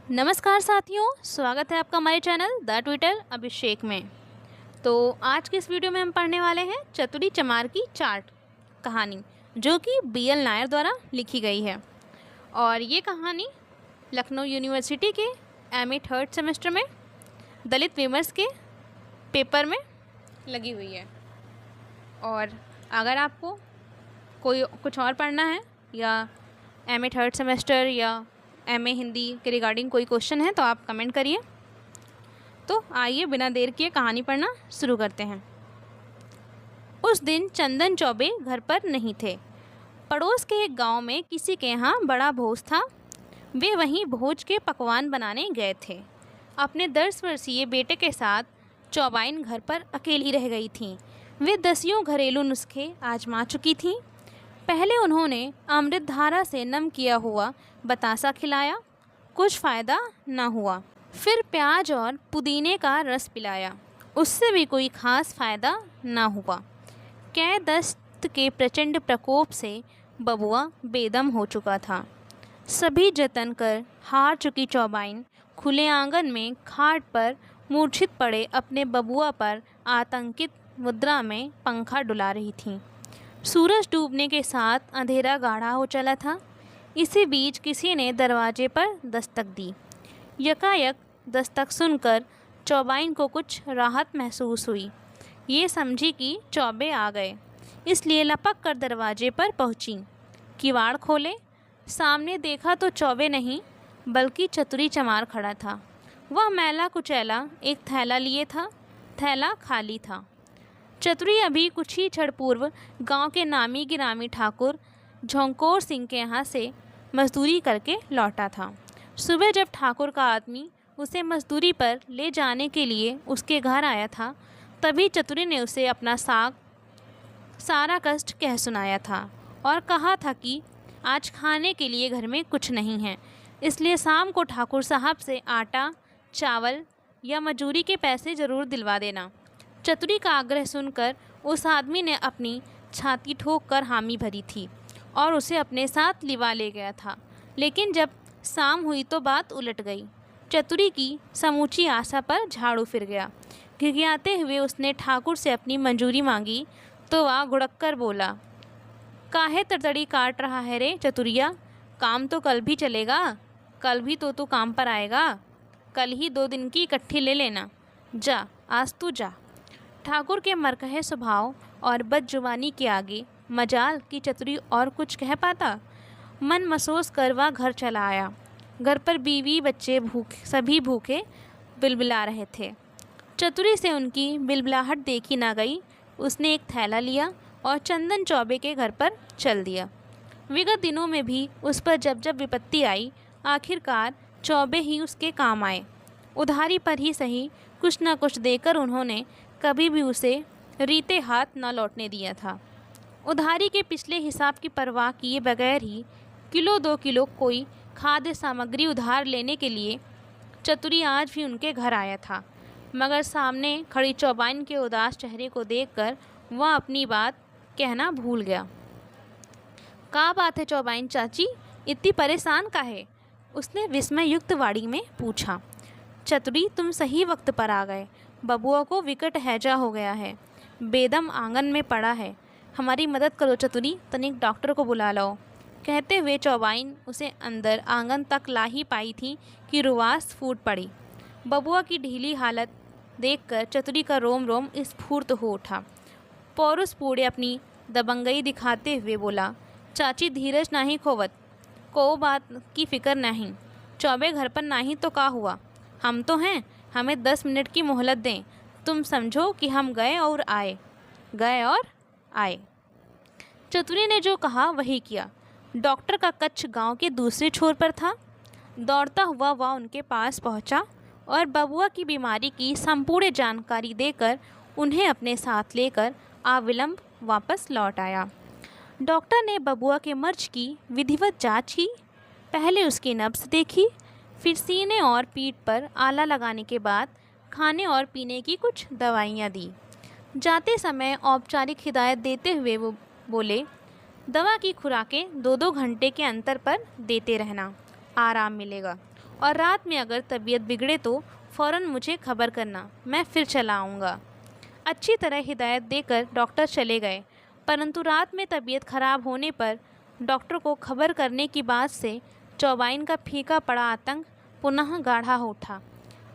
नमस्कार साथियों, स्वागत है आपका हमारे चैनल द ट्विटर अभिषेक में। तो आज के इस वीडियो में हम पढ़ने वाले हैं चतुरी चमार की चार्ट कहानी, जो कि BL नायर द्वारा लिखी गई है। और ये कहानी लखनऊ यूनिवर्सिटी के MA थर्ड सेमेस्टर में दलित विमर्श के पेपर में लगी हुई है। और अगर आपको कोई कुछ और पढ़ना है या MA थर्ड सेमेस्टर या MA हिंदी के रिगार्डिंग कोई क्वेश्चन है तो आप कमेंट करिए। तो आइए बिना देर किए कहानी पढ़ना शुरू करते हैं। उस दिन चंदन चौबे घर पर नहीं थे। पड़ोस के एक गांव में किसी के यहाँ बड़ा भोज था। वे वहीं भोज के पकवान बनाने गए थे। अपने 10 वर्षीय बेटे के साथ चौबाइन घर पर अकेली रह गई थीं। वे दसियों घरेलू नुस्खे आजमा चुकी थीं। पहले उन्होंने अमृत धारा से नम किया हुआ बतासा खिलाया, कुछ फ़ायदा न हुआ। फिर प्याज और पुदीने का रस पिलाया, उससे भी कोई ख़ास फ़ायदा न हुआ। कै दस्त के प्रचंड प्रकोप से बबुआ बेदम हो चुका था। सभी जतन कर हार चुकी चौबाइन खुले आंगन में खाट पर मूर्छित पड़े अपने बबुआ पर आतंकित मुद्रा में पंखा डुला रही थीं। सूरज डूबने के साथ अंधेरा गाढ़ा हो चला था। इसी बीच किसी ने दरवाजे पर दस्तक दी। यकायक दस्तक सुनकर चौबाइन को कुछ राहत महसूस हुई। ये समझी कि चौबे आ गए, इसलिए लपक कर दरवाजे पर पहुंची। किवाड़ खोले, सामने देखा तो चौबे नहीं बल्कि चतुरी चमार खड़ा था। वह मैला कुचैला एक थैला लिए था। थैला खाली था। चतुरी अभी कुछ ही क्षण पूर्व गांव के नामी गिरामी ठाकुर झोंकोर सिंह के यहाँ से मजदूरी करके लौटा था। सुबह जब ठाकुर का आदमी उसे मजदूरी पर ले जाने के लिए उसके घर आया था, तभी चतुरी ने उसे अपना सारा कष्ट कह सुनाया था और कहा था कि आज खाने के लिए घर में कुछ नहीं है, इसलिए शाम को ठाकुर साहब से आटा, चावल या मजूरी के पैसे ज़रूर दिलवा देना। चतुरी का आग्रह सुनकर उस आदमी ने अपनी छाती ठोक कर हामी भरी थी और उसे अपने साथ लिवा ले गया था। लेकिन जब शाम हुई तो बात उलट गई। चतुरी की समूची आशा पर झाड़ू फिर गया। घिघियाते हुए उसने ठाकुर से अपनी मंजूरी मांगी तो वह गुड़क कर बोला, काहे तरतड़ी काट रहा है रे चतुरिया? काम तो कल भी चलेगा। कल भी तो तू काम पर आएगा। कल ही 2 दिन की इकट्ठी ले लेना। जा, आज तू जा। ठाकुर के मरकहे स्वभाव और बदजुबानी के आगे मजाल की चतुरी और कुछ कह पाता। मन मसोस कर वह घर चला आया। घर पर बीवी बच्चे सभी भूखे बिलबिला रहे थे। चतुरी से उनकी बिलबिलाहट देखी ना गई। उसने एक थैला लिया और चंदन चौबे के घर पर चल दिया। विगत दिनों में भी उस पर जब जब विपत्ति आई, आखिरकार चौबे ही उसके काम आए। उधारी पर ही सही कुछ न कुछ देकर उन्होंने कभी भी उसे रीते हाथ न लौटने दिया था। उधारी के पिछले हिसाब की परवाह किए बगैर ही किलो 2 किलो कोई खाद्य सामग्री उधार लेने के लिए चतुरी आज भी उनके घर आया था। मगर सामने खड़ी चौबाइन के उदास चेहरे को देखकर वह अपनी बात कहना भूल गया। का बात है चौबाइन चाची, इतनी परेशान काहे? उसने विस्मय युक्त वाणी में पूछा। चतुरी, तुम सही वक्त पर आ गए। बबुआ को विकट हैजा हो गया है, बेदम आंगन में पड़ा है। हमारी मदद करो चतुरी, तनिक डॉक्टर को बुला लाओ। कहते हुए चौबाइन उसे अंदर आंगन तक ला ही पाई थी कि रुआस फूट पड़ी। बबुआ की ढीली हालत देखकर चतुरी का रोम रोम स्फूर्त हो उठा। पौरुष पूरे अपनी दबंगई दिखाते हुए बोला, चाची धीरज नहीं खोवत, को बात की फिक्र नहीं। चौबे घर पर नहीं तो का हुआ? हम तो हैं, हमें 10 मिनट की मोहलत दें। तुम समझो कि हम गए और आए। चतुरी ने जो कहा वही किया। डॉक्टर का कक्ष गांव के दूसरे छोर पर था। दौड़ता हुआ वह उनके पास पहुंचा और बबुआ की बीमारी की संपूर्ण जानकारी देकर उन्हें अपने साथ लेकर अविलंब वापस लौट आया। डॉक्टर ने बबुआ के मर्ज की विधिवत जाँच की। पहले उसकी नब्ज देखी, फिर सीने और पीठ पर आला लगाने के बाद खाने और पीने की कुछ दवाइयाँ दी। जाते समय औपचारिक हिदायत देते हुए वो बोले, दवा की खुराकें 2-2 घंटे के अंतर पर देते रहना, आराम मिलेगा। और रात में अगर तबीयत बिगड़े तो फ़ौरन मुझे खबर करना, मैं फिर चला आऊँगा। अच्छी तरह हिदायत देकर डॉक्टर चले गए, परंतु रात में तबीयत खराब होने पर डॉक्टर को खबर करने की बात से चौबाइन का फीका पड़ा आतंक पुनः गाढ़ा हो उठा।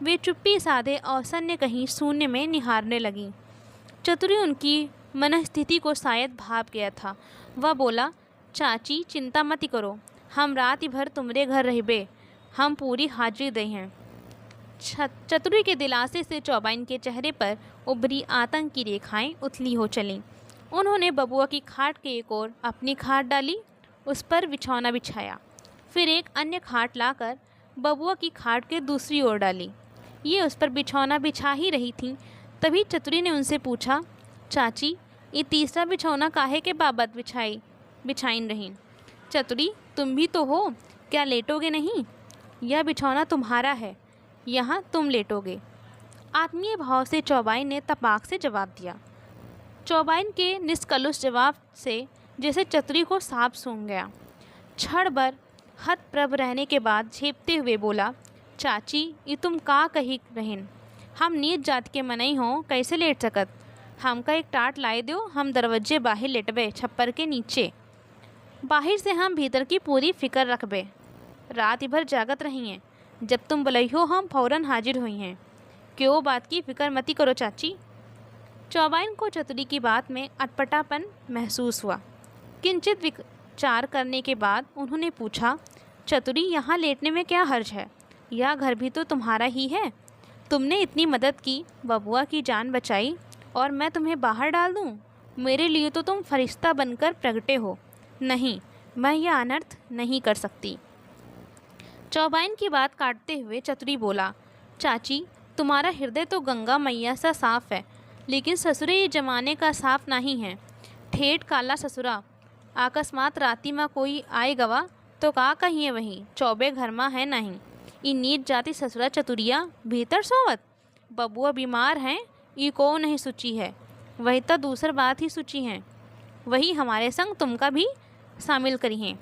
वे चुप्पी साधे औसन्य कहीं शून्य में निहारने लगी। चतुरी उनकी मनस्थिति को शायद भाप गया था। वह बोला, चाची चिंता मत करो, हम रात भर तुम्हारे घर रहबे, हम पूरी हाजिरी दे हैं। चतुरी के दिलासे से चौबाइन के चेहरे पर उभरी आतंक की रेखाएं उथली हो चलीं। उन्होंने बबुआ की खाट के एक ओर अपनी खाट डाली, उस पर बिछौना बिछाया, फिर एक अन्य खाट लाकर बबुआ की खाट के दूसरी ओर डाली। ये उस पर बिछौना बिछा ही रही थीं, तभी चतुरी ने उनसे पूछा, चाची ये तीसरा बिछौना काहे के बाबत बिछाइन रही? चतुरी, तुम भी तो हो, क्या लेटोगे नहीं? यह बिछौना तुम्हारा है, यहाँ तुम लेटोगे। आत्मीय भाव से चौबाइन ने तपाक से जवाब दिया। चौबाइन के निष्कलुष जवाब से जैसे चतुरी को सांप सूंघ गया। क्षण भर हतप्रभ रहने के बाद झेपते हुए बोला, चाची ये तुम का कही रहिन? हम नीच जात के मनई हों, कैसे लेट सकत? हमका एक टाट लाए दो, हम दरवाजे बाहर लेटबे, छप्पर के नीचे। बाहर से हम भीतर की पूरी फिक्र रखबे। रात भर जागत रही हैं, जब तुम बुलइहो हम फौरन हाजिर हुई हैं। क्यों बात की फिक्र मती करो चाची। चौबाइन को चतुरी की बात में अटपटापन महसूस हुआ। किंचित विचार करने के बाद उन्होंने पूछा, चतुरी यहाँ लेटने में क्या हर्ज है? यह घर भी तो तुम्हारा ही है। तुमने इतनी मदद की, बबुआ की जान बचाई, और मैं तुम्हें बाहर डाल दूँ? मेरे लिए तो तुम फरिश्ता बनकर प्रगटे हो। नहीं, मैं यह अनर्थ नहीं कर सकती। चौबाइन की बात काटते हुए चतुरी बोला, चाची तुम्हारा हृदय तो गंगा मैया सा साफ है, लेकिन ससुरे ये जमाने का साफ नहीं है। ठेठ काला ससुरा, अकस्मात राती में कोई आए गवा तो का कहिए वही, चौबे घर में है नहीं। ई नीच जाति ससुरा चतुरिया भीतर सोवत, बबुआ बीमार हैं, ई को नहीं सूची है, वही तो दूसर बात ही सूची है, वही हमारे संग तुमका भी शामिल करी हैं।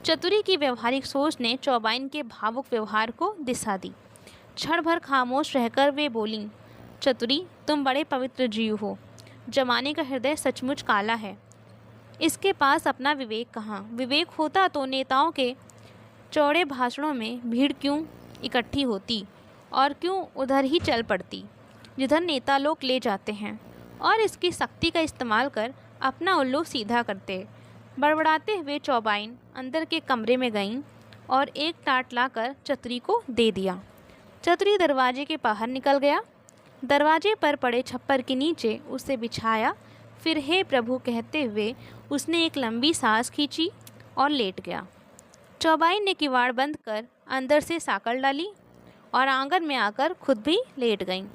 चतुरी की व्यवहारिक सोच ने चौबाइन के भावुक व्यवहार को दिशा दी। क्षण भर खामोश रहकर वे बोलीं, चतुरी तुम बड़े पवित्र जीव हो। जमाने का हृदय सचमुच काला है, इसके पास अपना विवेक कहाँ? विवेक होता तो नेताओं के चौड़े भाषणों में भीड़ क्यों इकट्ठी होती और क्यों उधर ही चल पड़ती जिधर नेता लोग ले जाते हैं, और इसकी शक्ति का इस्तेमाल कर अपना उल्लू सीधा करते। बड़बड़ाते हुए चौबाइन अंदर के कमरे में गईं और एक टाट लाकर चतुरी को दे दिया। चतुरी दरवाजे के बाहर निकल गया। दरवाजे पर पड़े छप्पर के नीचे उसे बिछाया, फिर हे प्रभु कहते हुए उसने एक लंबी सांस खींची और लेट गया। चौबाइन ने किवाड़ बंद कर अंदर से साकल डाली और आंगन में आकर खुद भी लेट गईं।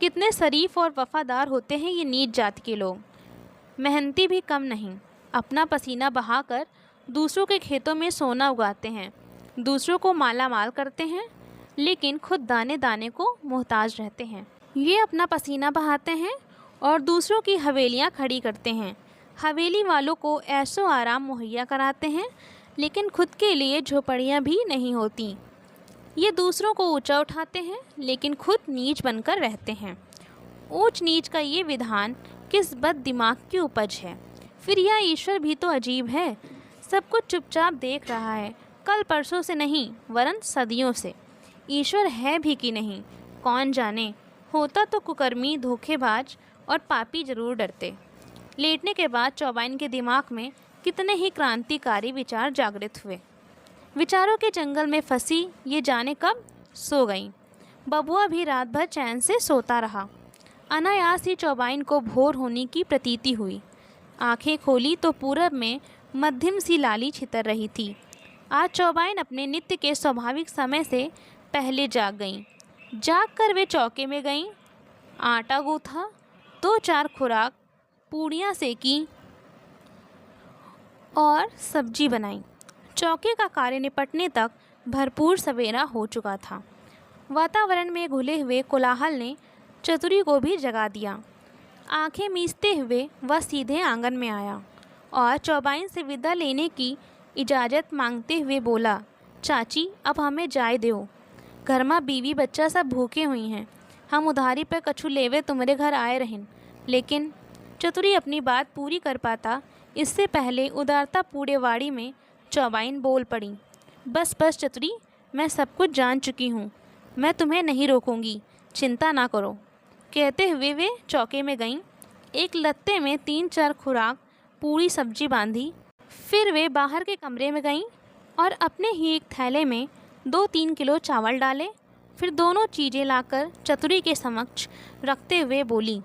कितने शरीफ और वफादार होते हैं ये नीच जाति के लोग। मेहनती भी कम नहीं, अपना पसीना बहाकर दूसरों के खेतों में सोना उगाते हैं, दूसरों को माला माल करते हैं, लेकिन खुद दाने दाने को मोहताज रहते हैं। ये अपना पसीना बहाते हैं और दूसरों की हवेलियाँ खड़ी करते हैं, हवेली वालों को ऐशो आराम मुहैया कराते हैं, लेकिन खुद के लिए झोपड़ियाँ भी नहीं होती। ये दूसरों को ऊंचा उठाते हैं, लेकिन खुद नीच बनकर रहते हैं। ऊंच नीच का ये विधान किस बद दिमाग की उपज है। फिर यह ईश्वर भी तो अजीब है, सब कुछ चुपचाप देख रहा है, कल परसों से नहीं वरन सदियों से। ईश्वर है भी कि नहीं कौन जाने, होता तो कुकर्मी, धोखेबाज और पापी जरूर डरते। लेटने के बाद चौबाइन के दिमाग में कितने ही क्रांतिकारी विचार जागृत हुए। विचारों के जंगल में फंसी ये जाने कब सो गईं। बबुआ भी रात भर चैन से सोता रहा। अनायास ही चौबाइन को भोर होने की प्रतीति हुई। आंखें खोली तो पूरब में मध्यम सी लाली छितर रही थी। आज चौबाइन अपने नित्य के स्वाभाविक समय से पहले जाग गईं। जागकर वे चौके में गईं, आटा गूथा, 2-4 खुराक पूड़ियाँ सेकीं और सब्जी बनाई। चौके का कार्य निपटने तक भरपूर सवेरा हो चुका था। वातावरण में घुले हुए कोलाहल ने चतुरी को भी जगा दिया। आंखें मीचते हुए वह सीधे आंगन में आया और चौबाइन से विदा लेने की इजाज़त मांगते हुए बोला, चाची अब हमें जाय दो, घर में बीवी बच्चा सब भूखे हुई हैं, हम उधारी पे कछु लेवे तुम्हारे घर आए रहें। लेकिन चतुरी अपनी बात पूरी कर पाता इससे पहले उदारता पूरे वाड़ी में चौबाइन बोल पड़ी। बस बस चतुरी, मैं सब कुछ जान चुकी हूँ, मैं तुम्हें नहीं रोकूंगी, चिंता ना करो। कहते हुए वे चौके में गईं। एक लत्ते में 3-4 खुराक पूरी सब्जी बांधी। फिर वे बाहर के कमरे में गईं और अपने ही एक थैले में 2-3 किलो चावल डाले। फिर दोनों चीज़ें लाकर चतुरी के समक्ष रखते हुए बोली,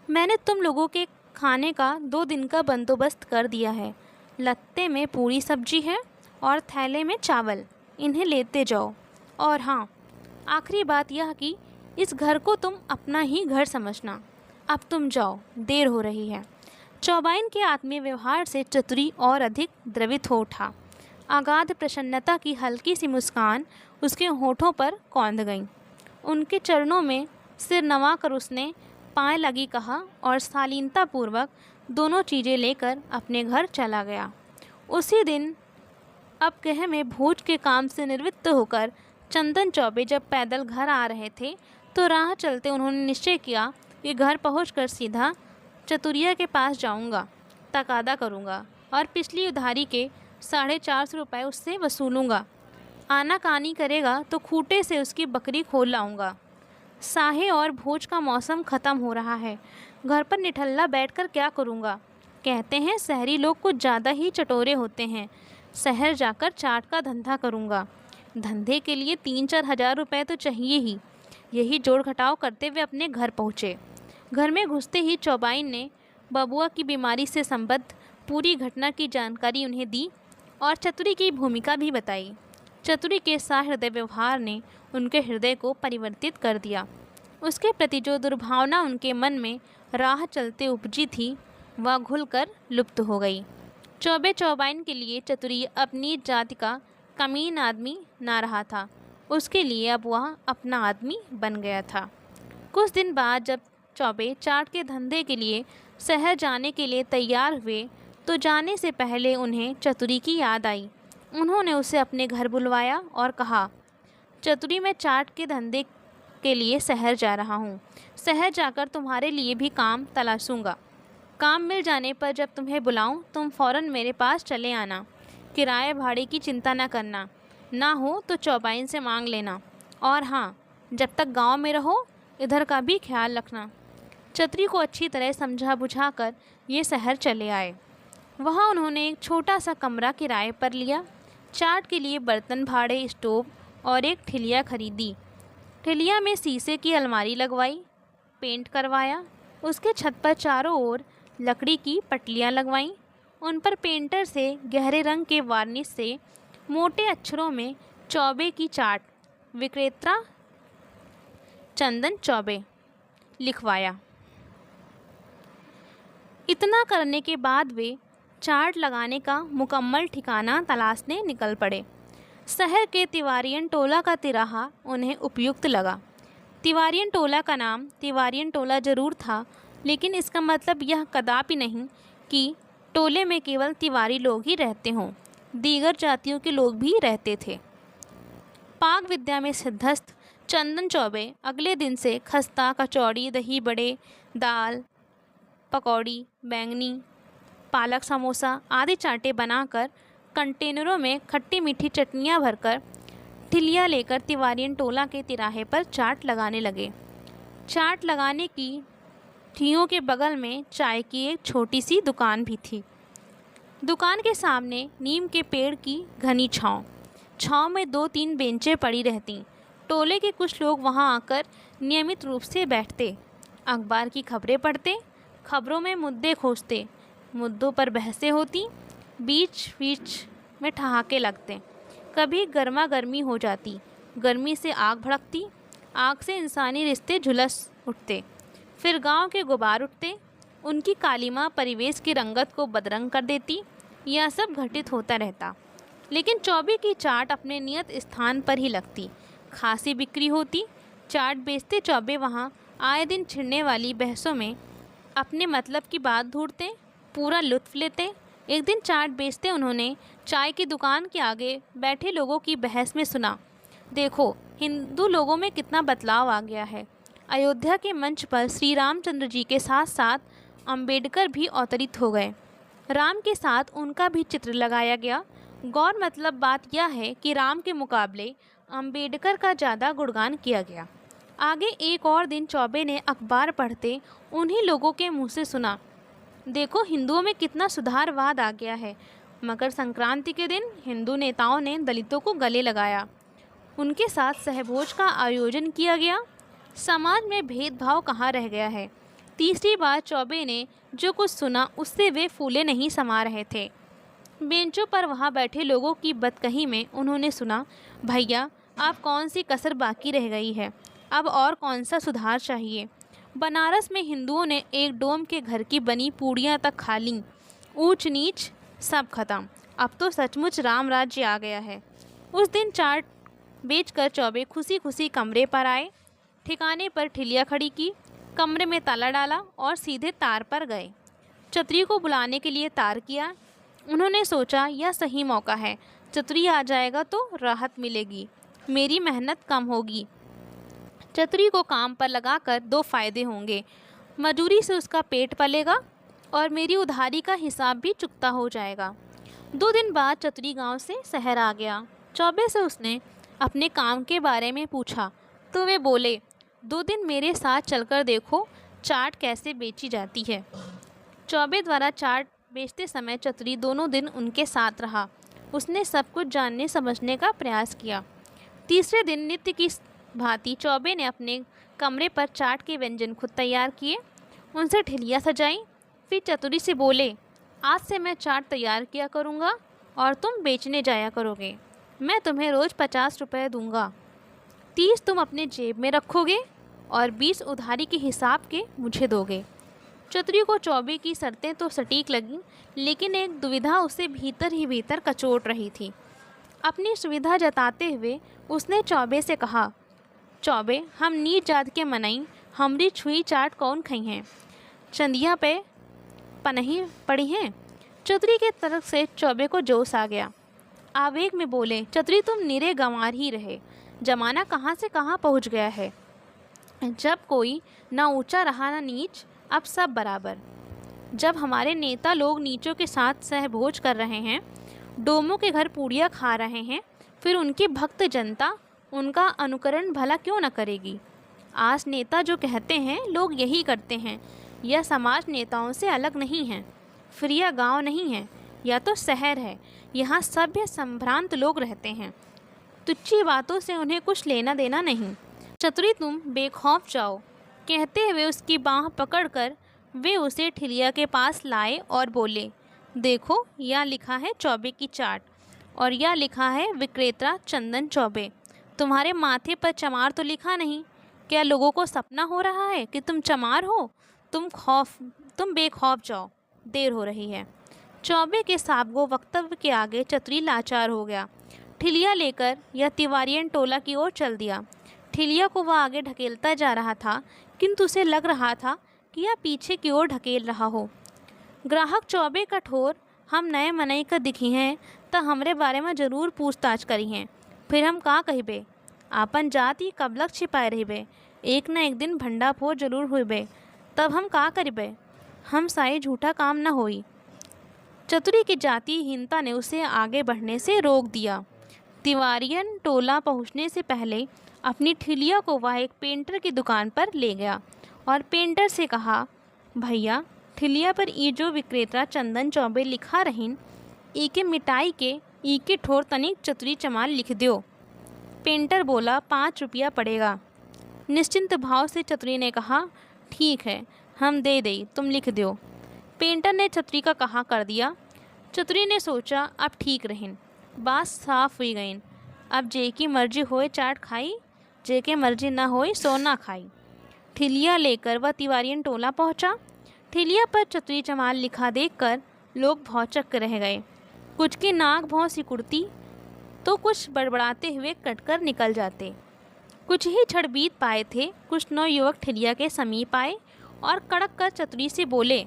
मैंने तुम लोगों के खाने का 2 दिन का बंदोबस्त कर दिया है। लत्ते में पूरी सब्जी है और थैले में चावल, इन्हें लेते जाओ। और हाँ, आखिरी बात यह कि इस घर को तुम अपना ही घर समझना। अब तुम जाओ, देर हो रही है। चौबाइन के आत्मीय व्यवहार से चतुरी और अधिक द्रवित हो उठा। अगाध प्रसन्नता की हल्की सी मुस्कान उसके होठों पर कौंध गई। उनके चरणों में सिर नवाकर उसने पाए लगी कहा और शालीनतापूर्वक दोनों चीज़ें लेकर अपने घर चला गया। उसी दिन अब कह में भोज के काम से निवृत्त होकर चंदन चौबे जब पैदल घर आ रहे थे तो राह चलते उन्होंने निश्चय किया कि घर पहुंचकर सीधा चतुरिया के पास जाऊंगा, तकादा करूंगा और पिछली उधारी के 450 रुपये उससे वसूलूंगा। आनाकानी करेगा तो खूटे से उसकी बकरी खोल लाऊंगा। साहे और भोज का मौसम ख़त्म हो रहा है, घर पर निठल्ला बैठकर क्या करूंगा। कहते हैं शहरी लोग कुछ ज़्यादा ही चटोरे होते हैं। शहर जाकर चाट का धंधा करूंगा। धंधे के लिए 3-4 हज़ार रुपये तो चाहिए ही। यही जोड़ घटाव करते हुए अपने घर पहुँचे। घर में घुसते ही चौबाइन ने बबुआ की बीमारी से संबद्ध पूरी घटना की जानकारी उन्हें दी और चतुरी की भूमिका भी बताई। चतुरी के सहृदय व्यवहार ने उनके हृदय को परिवर्तित कर दिया। उसके प्रति जो दुर्भावना उनके मन में राह चलते उपजी थी वह घुलकर लुप्त हो गई। चौबे चौबाइन के लिए चतुरी अपनी जाति का कमीन आदमी ना रहा था, उसके लिए अब वह अपना आदमी बन गया था। कुछ दिन बाद जब चौबे चाट के धंधे के लिए शहर जाने के लिए तैयार हुए तो जाने से पहले उन्हें चतुरी की याद आई। उन्होंने उसे अपने घर बुलवाया और कहा, चतुरी, मैं चाट के धंधे के लिए शहर जा रहा हूँ। शहर जाकर तुम्हारे लिए भी काम तलाशूँगा। काम मिल जाने पर जब तुम्हें बुलाऊं तुम फ़ौरन मेरे पास चले आना। किराए भाड़े की चिंता न करना, ना हो तो चौबाइन से मांग लेना। और हाँ, जब तक गांव में रहो इधर का भी ख्याल रखना। चतुरी को अच्छी तरह समझा बुझा कर ये शहर चले आए। वहाँ उन्होंने एक छोटा सा कमरा किराए पर लिया। चाट के लिए बर्तन भाड़े, स्टोव और एक ठिलिया खरीदी। ठिलिया में शीशे की अलमारी लगवाई, पेंट करवाया। उसके छत पर चारों ओर लकड़ी की पटलियाँ लगवाईं। उन पर पेंटर से गहरे रंग के वार्निश से मोटे अक्षरों में चौबे की चाट, विक्रेता चंदन चौबे लिखवाया। इतना करने के बाद वे चाट लगाने का मुकम्मल ठिकाना तलाशने निकल पड़े। शहर के तिवारियन टोला का तिराहा उन्हें उपयुक्त लगा। तिवारियन टोला का नाम तिवारियन टोला जरूर था, लेकिन इसका मतलब यह कदापि नहीं कि टोले में केवल तिवारी लोग ही रहते हों, दीगर जातियों के लोग भी रहते थे। पाक विद्या में सिद्धस्थ चंदन चौबे अगले दिन से खस्ता, कचौड़ी, दही बड़े, दाल, पकौड़ी, बैंगनी, पालक समोसा आदि चाटें बनाकर कंटेनरों में खट्टी मीठी चटनियाँ भरकर ठिलिया लेकर तिवारियन टोला के तिराहे पर चाट लगाने लगे। चाट लगाने की ठियों के बगल में चाय की एक छोटी सी दुकान भी थी। दुकान के सामने नीम के पेड़ की घनी छाँव में 2-3 बेंचें पड़ी रहतीं। टोले के कुछ लोग वहां आकर नियमित रूप से बैठते, अखबार की खबरें पढ़ते, खबरों में मुद्दे खोजते, मुद्दों पर बहसें होती, बीच बीच में ठहाके लगते। कभी गर्मा गर्मी हो जाती, गर्मी से आग भड़कती, आग से इंसानी रिश्ते झुलस उठते। फिर गांव के गुबार उठते, उनकी कालीमा परिवेश की रंगत को बदरंग कर देती। यह सब घटित होता रहता, लेकिन चौबे की चाट अपने नियत स्थान पर ही लगती। खासी बिक्री होती। चाट बेचते चौबे वहाँ आए दिन छिड़ने वाली बहसों में अपने मतलब की बात ढूंढते, पूरा लुत्फ लेते। एक दिन चाट बेचते उन्होंने चाय की दुकान के आगे बैठे लोगों की बहस में सुना, देखो हिंदू लोगों में कितना बदलाव आ गया है। अयोध्या के मंच पर श्री रामचंद्र जी के साथ साथ अंबेडकर भी अवतरित हो गए। राम के साथ उनका भी चित्र लगाया गया। गौर मतलब बात यह है कि राम के मुकाबले अंबेडकर का ज़्यादा गुणगान किया गया। आगे एक और दिन चौबे ने अखबार पढ़ते उन्हीं लोगों के मुंह से सुना, देखो हिंदुओं में कितना सुधारवाद आ गया है। मकर संक्रांति के दिन हिंदू नेताओं ने दलितों को गले लगाया, उनके साथ सहभोज का आयोजन किया गया। समाज में भेदभाव कहाँ रह गया है। तीसरी बार चौबे ने जो कुछ सुना उससे वे फूले नहीं समा रहे थे। बेंचों पर वहाँ बैठे लोगों की बदकही में उन्होंने सुना, भैया आप कौन सी कसर बाकी रह गई है, अब और कौन सा सुधार चाहिए। बनारस में हिंदुओं ने एक डोम के घर की बनी पूड़ियाँ तक खा लीं, ऊंच नीच सब खत्म, अब तो सचमुच राम राज्य आ गया है। उस दिन चाट बेचकर चौबे खुशी खुशी कमरे पर आए, ठिकाने पर ठिलिया खड़ी की, कमरे में ताला डाला और सीधे तार पर गए। चतुरी को बुलाने के लिए तार किया। उन्होंने सोचा यह सही मौका है, चतुरी आ जाएगा तो राहत मिलेगी, मेरी मेहनत कम होगी। चतुरी को काम पर लगाकर दो फायदे होंगे, मजदूरी से उसका पेट पलेगा और मेरी उधारी का हिसाब भी चुकता हो जाएगा। 2 दिन बाद चतुरी गांव से शहर आ गया। चौबे से उसने अपने काम के बारे में पूछा तो वे बोले, 2 दिन मेरे साथ चलकर देखो चाट कैसे बेची जाती है। चौबे द्वारा चाट बेचते समय चतुरी दोनों दिन उनके साथ रहा। उसने सब कुछ जानने समझने का प्रयास किया। तीसरे दिन नित्य की भांति चौबे ने अपने कमरे पर चाट के व्यंजन खुद तैयार किए, उनसे ठिलियाँ सजाई। फिर चतुरी से बोले, आज से मैं चाट तैयार किया करूँगा और तुम बेचने जाया करोगे। मैं तुम्हें रोज़ 50 रुपये दूँगा, 30 तुम अपने जेब में रखोगे और 20 उधारी के हिसाब के मुझे दोगे। चतुरी को चौबे की शर्तें तो सटीक लगीं, लेकिन एक दुविधा उसे भीतर ही भीतर कचोट रही थी। अपनी सुविधा जताते हुए उसने चौबे से कहा, चौबे हम नीच जात के मनई, हमरी छुई चाट कौन खई हैं, चंदिया पे पनही पड़ी हैं। चतुरी के तरफ से चौबे को जोश आ गया। आवेग में बोले, चतुरी तुम निरे गंवार ही रहे, जमाना कहाँ से कहाँ पहुँच गया है। जब कोई ना ऊंचा रहा ना नीच, अब सब बराबर। जब हमारे नेता लोग नीचों के साथ सहभोज कर रहे हैं, डोमों के घर पूड़ियाँ खा रहे हैं, फिर उनकी भक्त जनता उनका अनुकरण भला क्यों न करेगी। आज नेता जो कहते हैं लोग यही करते हैं। यह समाज नेताओं से अलग नहीं है, फिर यह गाँव नहीं है, यह तो शहर है। यहाँ सभ्य संभ्रांत लोग रहते हैं, तुच्छी बातों से उन्हें कुछ लेना देना नहीं। चतुरी तुम बेखौफ जाओ, कहते हुए उसकी बाँह पकड़कर वे उसे ठिलिया के पास लाए और बोले, देखो यह लिखा है चौबे की चाट और यह लिखा है विक्रेता चंदन चौबे। तुम्हारे माथे पर चमार तो लिखा नहीं। क्या लोगों को सपना हो रहा है कि तुम चमार हो? तुम बेखौफ जाओ, देर हो रही है। चौबे के साबगो वक्तव्य के आगे चतुरी लाचार हो गया। ठिलिया लेकर यह तिवारियन टोला की ओर चल दिया। ठिलिया को वह आगे ढकेलता जा रहा था, किंतु उसे लग रहा था कि यह पीछे की ओर ढकेल रहा हो। ग्राहक चौबे कठोर, हम नए मनई का दिखी हैं तो हमरे बारे में जरूर पूछताछ करी हैं, फिर हम का कहिबे, आपन जाति कब लग छिपाए रहिबे, एक न एक दिन भंडा फोर जरूर हुईबे, तब हम का करिबे, हम साई झूठा काम न होई। चतुरी की जातिहीनता ने उसे आगे बढ़ने से रोक दिया। तिवारियन टोला पहुंचने से पहले अपनी ठिलिया को वह एक पेंटर की दुकान पर ले गया और पेंटर से कहा, भैया ठिलिया पर ई जो विक्रेता चंदन चौबे लिखा रहीन, ई के मिटाई के ई के ठोर तनिक चतुरी चमार लिख दो। पेंटर बोला, 5 रुपया पड़ेगा। निश्चिंत भाव से चतुरी ने कहा, ठीक है हम दे दई, तुम लिख दो। पेंटर ने चतुरी का कहा कर दिया। चतुरी ने सोचा अब ठीक रहीन, बात साफ हुई गईन, अब जे की मर्जी होए चाट खाई, जे के मर्जी ना होए सो ना खाई। ठिलिया लेकर वह तिवारियन टोला पहुंचा। ठिलिया पर चतुरी चमार लिखा देखकर लोग भौचक्क रह गए। कुछ की नाक भौं सिकुड़ती तो कुछ बड़बड़ाते हुए कटकर निकल जाते। कुछ ही क्षण बीत पाए थे, कुछ नौयुवक ठिलिया के समीप आए और कड़क कर चतुरी से बोले,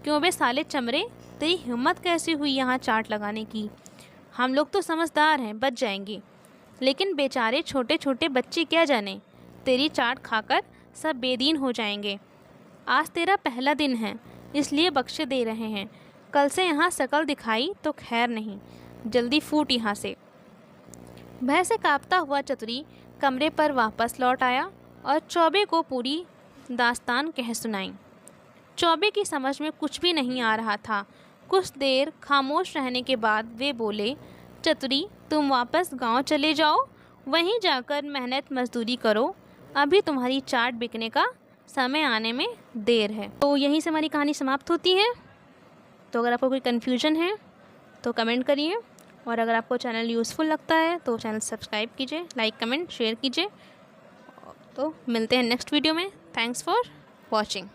क्यों बे साले चमरे, तेरी हिम्मत कैसी हुई यहाँ चाट लगाने की? हम लोग तो समझदार हैं, बच जाएंगे, लेकिन बेचारे छोटे छोटे बच्चे क्या जाने, तेरी चाट खाकर सब बेदीन हो जाएंगे। आज तेरा पहला दिन है, इसलिए बख्शे दे रहे हैं। कल से यहाँ शकल दिखाई तो खैर नहीं, जल्दी फूट यहाँ से। भय से कांपता हुआ चतुरी कमरे पर वापस लौट आया और चौबे को पूरी दास्तान कह सुनाई। चौबे की समझ में कुछ भी नहीं आ रहा था। कुछ देर खामोश रहने के बाद वे बोले, चतुरी तुम वापस गांव चले जाओ, वहीं जाकर मेहनत मजदूरी करो, अभी तुम्हारी चाट बिकने का समय आने में देर है। तो यहीं से हमारी कहानी समाप्त होती है। तो अगर आपको कोई कन्फ्यूजन है तो कमेंट करिए, और अगर आपको चैनल यूज़फुल लगता है तो चैनल सब्सक्राइब कीजिए, लाइक कमेंट शेयर कीजिए। तो मिलते हैं नेक्स्ट वीडियो में। Thanks for watching.